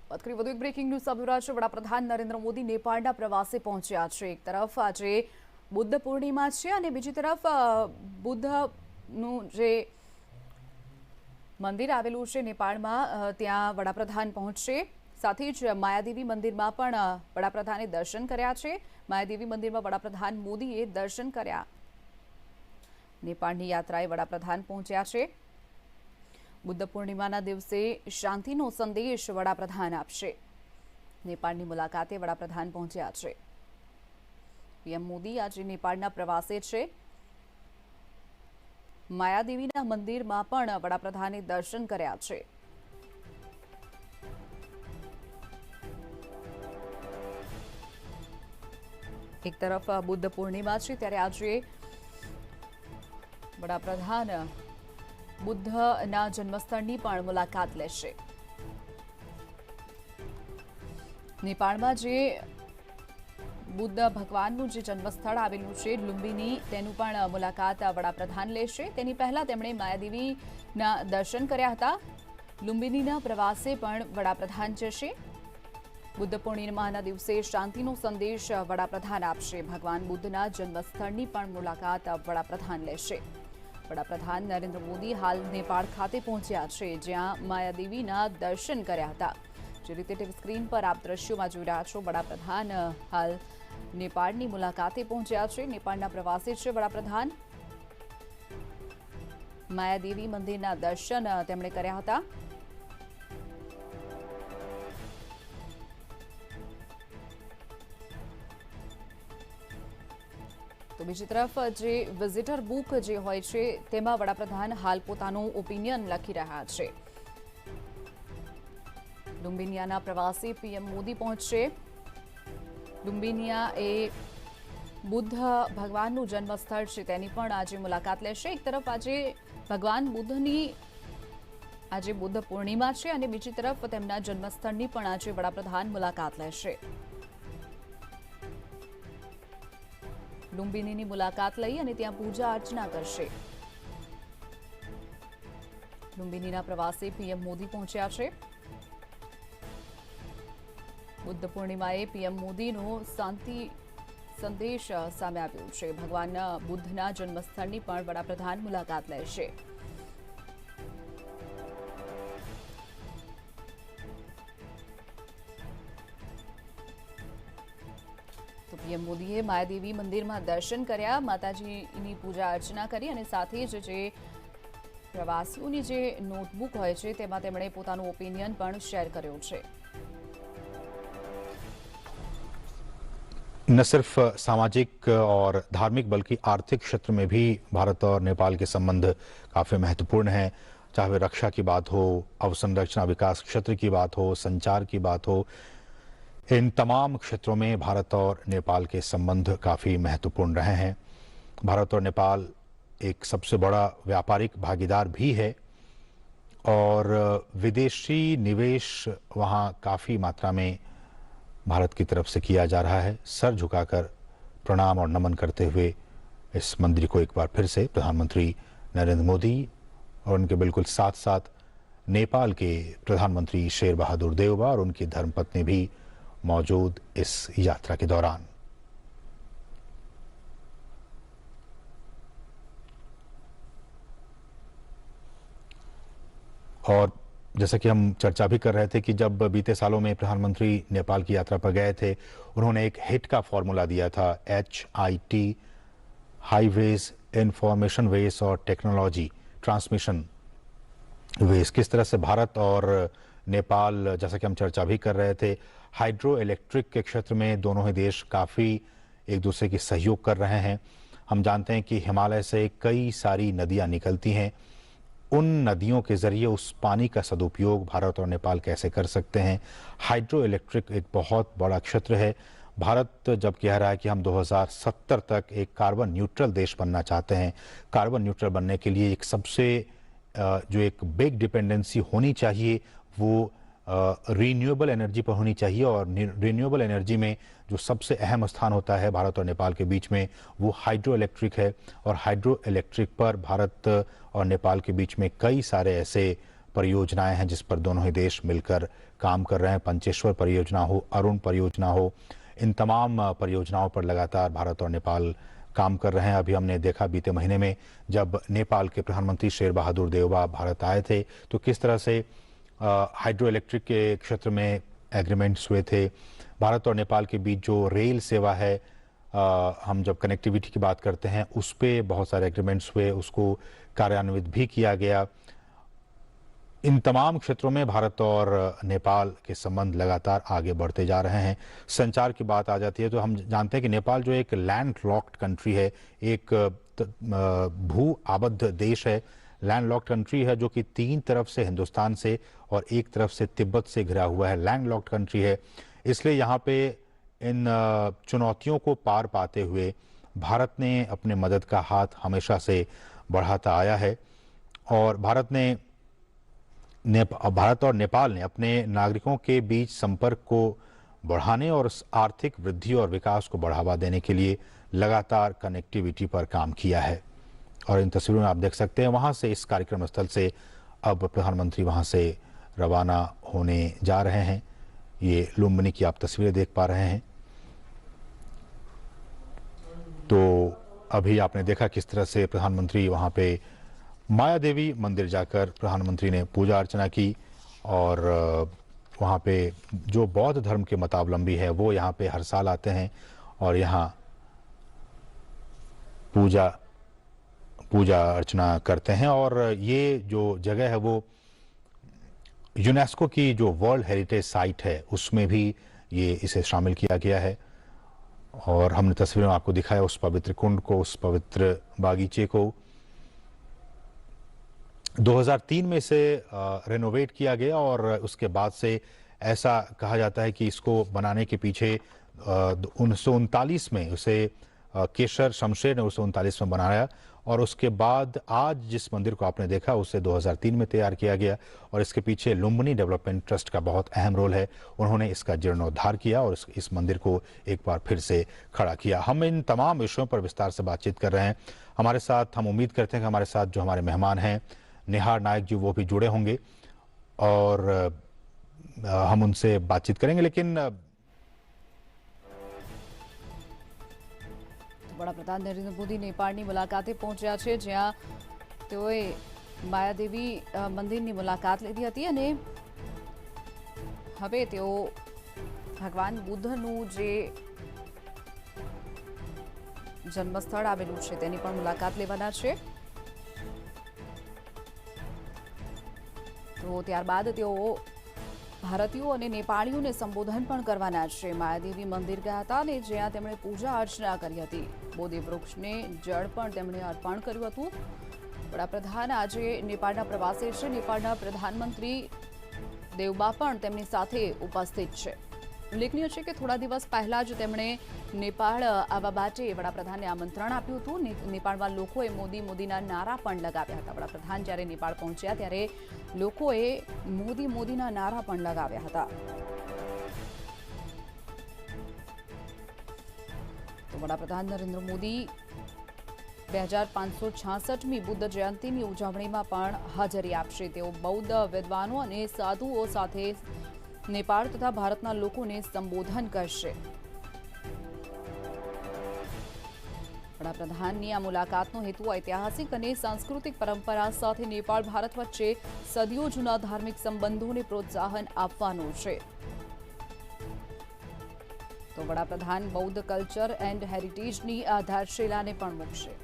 વાત કરીએ વધુ એક બ્રેકિંગ ન્યૂઝ આવી રહ્યા છે। વડાપ્રધાન નરેન્દ્ર મોદી નેપાળના પ્રવાસે પહોંચ્યા છે। એક તરફ આજે બુદ્ધ પૂર્ણિમા છે અને બીજી તરફ બુદ્ધનું જે મંદિર આવેલું છે નેપાળમાં ત્યાં વડાપ્રધાન પહોંચશે। સાથે જ માયાદેવી મંદિરમાં પણ વડાપ્રધાને દર્શન કર્યા છે। માયાદેવી મંદિરમાં વડાપ્રધાન મોદીએ દર્શન કર્યા। નેપાળની યાત્રાએ વડાપ્રધાન પહોંચ્યા છે। बुद्ध पूर्णिमाना दिवसे शांतिनो संदेश वडाप्रधान आपशे। नेपाळनी मुलाकाते वडाप्रधान पहोंच्या छे। पीएम मोदी आज नेपाळना प्रवासे छे। मायादेवीना मंदिरमां पण वडाप्रधाने दर्शन कर्या छे। एक तरफ बुद्ध पूर्णिमा छे त्यारे आजे वडाप्रधान बुद्धना जन्मस्थळनी पण मुलाकात लेशे। नेपाळमां जे बुद्ध भगवानનું જે જન્મસ્થળ આવેલું છે લુંબિની તેનું પણ મુલાકાત વડાપ્રધાન લેશે। તેની પહેલા તેમણે માયાદેવીના દર્શન કર્યા હતા। લુંબિનીના પ્રવાસે પણ વડાપ્રધાન જશે। बुद्ध पूर्णिमाના દિવસે શાંતિનો સંદેશ વડાપ્રધાન આપશે। ભગવાન બુદ્ધના જન્મસ્થળની પણ મુલાકાત વડાપ્રધાન લેશે। वडाप्रधान नरेंद्र मोदी हाल नेपाळ खाते पहोंच्या छे, ज्यां मायादेवीना दर्शन कर्या हता। जे रीते टीवी स्क्रीन पर आप दृश्योमां जोई रह्या छो, वडाप्रधान हाल नेपाळनी मुलाकाते पहोंच्या छे। नेपाळना प्रवासे छे वडाप्रधान। मायादेवी मंदिરના દર્શન તેમણે કર્યા હતા। तो बीजी तरफ जे विजिटर बुक जे होय छे तेमां वडाप्रधान हाल पोतानुं ओपिनियन लखी रह्या छे। लुंबिनियाना प्रवासी पीएम मोदी पहोंचशे। लुंबिनिया ए बुद्ध भगवाननुं जन्मस्थळ छे तेनी पण आजे मुलाकात लेशे। एक तरफ आजे भगवान बुद्धनी आजे बुद्ध पूर्णिमा छे अने बीजी तरफ तेमना जन्मस्थळनी पण आजे वडाप्रधान मुलाकात लेशे। लुंबिनीनी मुलाकात लई अने त्यां पूजा अर्चना करशे। लुंबिनीना प्रवासे पीएम मोदी पहोंच्या छे। बुद्ध पूर्णिमाए पीएम मोदीनो शांति संदेश सामे आव्यो छे। भगवान बुद्धना जन्मस्थळनी पण वडाप्रधान मुलाकात लेशे। तो पीएम मोदीए मायादेवी मंदिरमां दर्शन कर्या, माताजीनी पूजा अर्चना करी अने साथे ज जे प्रवासीओनी जे नोटबुक होय छे तेमां તેમણે પોતાનું ઓપિનિયન પણ શેર કર્યો છે। न सिर्फ सामाजिक और धार्मिक बल्कि आर्थिक क्षेत्र में भी भारत और नेपाल के संबंध काफ़ी महत्वपूर्ण हैं। चाहे रक्षा की बात हो, अवसंरचना विकास क्षेत्र की बात हो, संचार की बात हो, इन तमाम क्षेत्रों में भारत और नेपाल के संबंध काफ़ी महत्वपूर्ण रहे हैं। भारत और नेपाल एक सबसे बड़ा व्यापारिक भागीदार भी है और विदेशी निवेश वहाँ काफ़ी मात्रा में भारत की तरफ से किया जा रहा है। सर झुकाकर प्रणाम और नमन करते हुए इस मंदिर को एक बार फिर से प्रधानमंत्री नरेंद्र मोदी और उनके बिल्कुल साथ साथ नेपाल के प्रधानमंत्री शेर बहादुर देउबा और उनकी धर्मपत्नी भी मौजूद इस यात्रा के दौरान। और जैसा कि हम चर्चा भी कर रहे थे कि जब बीते सालों में प्रधानमंत्री नेपाल की यात्रा पर गए थे, उन्होंने एक हिट का फॉर्मूला दिया था, HIT, हाईवेज, इंफॉर्मेशन वेज और टेक्नोलॉजी ट्रांसमिशन वेज। किस तरह से भारत और नेपाल, जैसा कि हम चर्चा भी कर रहे थे, हाइड्रो इलेक्ट्रिक के क्षेत्र में दोनों ही देश काफ़ी एक दूसरे की सहयोग कर रहे हैं। हम जानते हैं कि हिमालय से कई सारी नदियां निकलती हैं। उन नदियों के जरिए उस पानी का सदुपयोग भारत और नेपाल कैसे कर सकते हैं। हाइड्रो इलेक्ट्रिक एक बहुत बड़ा क्षेत्र है। भारत जब कह रहा है कि हम 2070 तक एक कार्बन न्यूट्रल देश बनना चाहते हैं, कार्बन न्यूट्रल बनने के लिए एक सबसे जो एक बिग डिपेंडेंसी होनी चाहिए वो रीन्यूएबल एनर्जी पर होनी चाहिए। और रीन्यूएबल एनर्जी में जो सबसे अहम स्थान होता है भारत और नेपाल के बीच में वो हाइड्रो इलेक्ट्रिक है। और हाइड्रो इलेक्ट्रिक पर भारत और नेपाल के बीच में कई सारे ऐसे परियोजनाएं हैं जिस पर दोनों ही देश मिलकर काम कर रहे हैं। पंचेश्वर परियोजना हो, अरुण परियोजना हो, इन तमाम परियोजनाओं पर लगातार भारत और नेपाल काम कर रहे हैं। अभी हमने देखा बीते महीने में जब नेपाल के प्रधानमंत्री शेर बहादुर देउबा भारत आए थे तो किस तरह से हाइड्रो इलेक्ट्रिक के क्षेत्र में एग्रीमेंट्स हुए थे। भारत और नेपाल के बीच जो रेल सेवा है, हम जब कनेक्टिविटी की बात करते हैं उस पे बहुत सारे एग्रीमेंट्स हुए, उसको कार्यान्वित भी किया गया। इन तमाम क्षेत्रों में भारत और नेपाल के संबंध लगातार आगे बढ़ते जा रहे हैं। संचार की बात आ जाती है तो हम जानते हैं कि नेपाल जो एक लैंड लॉक्ड कंट्री है, एक भू आबद्ध देश है, लैंड लॉक्ड कंट्री है जो कि 3 तरफ से हिंदुस्तान से और एक तरफ से तिब्बत से घिरा हुआ है, लैंड लॉक्ड कंट्री है। इसलिए यहाँ पे इन चुनौतियों को पार पाते हुए भारत ने अपने मदद का हाथ हमेशा से बढ़ाता आया है और भारत और नेपाल ने अपने नागरिकों के बीच संपर्क को बढ़ाने और आर्थिक वृद्धि और विकास को बढ़ावा देने के लिए लगातार कनेक्टिविटी पर काम किया है। और इन तस्वीरों में आप देख सकते हैं वहां से, इस कार्यक्रम स्थल से अब प्रधानमंत्री वहां से रवाना होने जा रहे हैं। ये लुम्बिनी की आप तस्वीरें देख पा रहे हैं। तो अभी आपने देखा किस तरह से प्रधानमंत्री वहां पे माया देवी मंदिर जाकर प्रधानमंत्री ने पूजा अर्चना की और वहाँ पे जो बौद्ध धर्म के मतावलंबी है वो यहाँ पे हर साल आते हैं और यहाँ पूजा अर्चना करते हैं। और ये जो जगह है वो यूनेस्को की जो वर्ल्ड हेरिटेज साइट है उसमें भी इसे शामिल किया गया है। और हमने तस्वीरों में आपको दिखाया उस पवित्र कुंड को, उस पवित्र बागीचे को। 2003 में इसे रेनोवेट किया गया और उसके बाद से ऐसा कहा जाता है कि इसको बनाने के पीछे 1939 में उसे केशर शमशेर ने 1939 में बनाया और उसके बाद आज जिस मंदिर को आपने देखा उसे 2003 में तैयार किया गया। और इसके पीछे लुम्बिनी डेवलपमेंट ट्रस्ट का बहुत अहम रोल है। उन्होंने इसका जीर्णोद्धार किया और इस मंदिर को एक बार फिर से खड़ा किया। हम इन तमाम विषयों पर विस्तार से बातचीत कर रहे हैं। हमारे साथ, हम उम्मीद करते हैं कि हमारे साथ जो हमारे मेहमान हैं निहार नायक जी वो भी जुड़े होंगे और हम उनसे बातचीत करेंगे। लेकिन વડાપ્રધાન નરેન્દ્ર મોદી નેપાળની મુલાકાતે પહોંચ્યા છે જ્યાં તેઓએ માયાદેવી મંદિરની મુલાકાત લીધી હતી અને હવે તેઓ ભગવાન બુદ્ધનું જે જન્મસ્થળ આવેલું છે તેની પણ મુલાકાત લેવાના છે। તો ત્યારબાદ તેઓ ભારતીયો અને નેપાળીઓને સંબોધન પણ કરવાના છે। માયાદેવી મંદિર ગયા હતા અને જ્યાં તેમણે પૂજા અર્ચના કરી હતી। બોધિ વૃક્ષને જળ પણ તેમણે અર્પણ કર્યું હતું। વડાપ્રધાન આજે નેપાળના પ્રવાસે છે। નેપાળના પ્રધાનમંત્રી દેવબા પણ તેમની સાથે ઉપસ્થિત છે। ઉલ્લેખનીય છે કે થોડા દિવસ પહેલા જ તેમણે નેપાળ આવવા માટે વડાપ્રધાનને આમંત્રણ આપ્યું હતું। નેપાળમાં લોકોએ મોદી મોદીના નારા પણ લગાવ્યા હતા। વડાપ્રધાન જ્યારે નેપાળ પહોંચ્યા ત્યારે લોકોએ મોદી મોદીના નારા પણ લગાવ્યા હતા। તો વડાપ્રધાન નરેન્દ્ર મોદી 2566મી બુદ્ધ જયંતિની ઉજવણીમાં પણ હાજરી આપશે। તેઓ બૌદ્ધ વિદ્વાનો અને સાધુઓ સાથે नेपाल तथा भारतना लोकोने संबोधन करशे। वडाप्रधाननी आ मुलाकातनो हेतु ऐतिहासिक अने सांस्कृतिक परंपरा साथे नेपाल भारत वच्चे सदियों जूना धार्मिक संबंधोने प्रोत्साहन आपवानो छे। तो वडाप्रधान बौद्ध कल्चर एंड हेरिटेजनी आधारशिलाने पण मूकशे।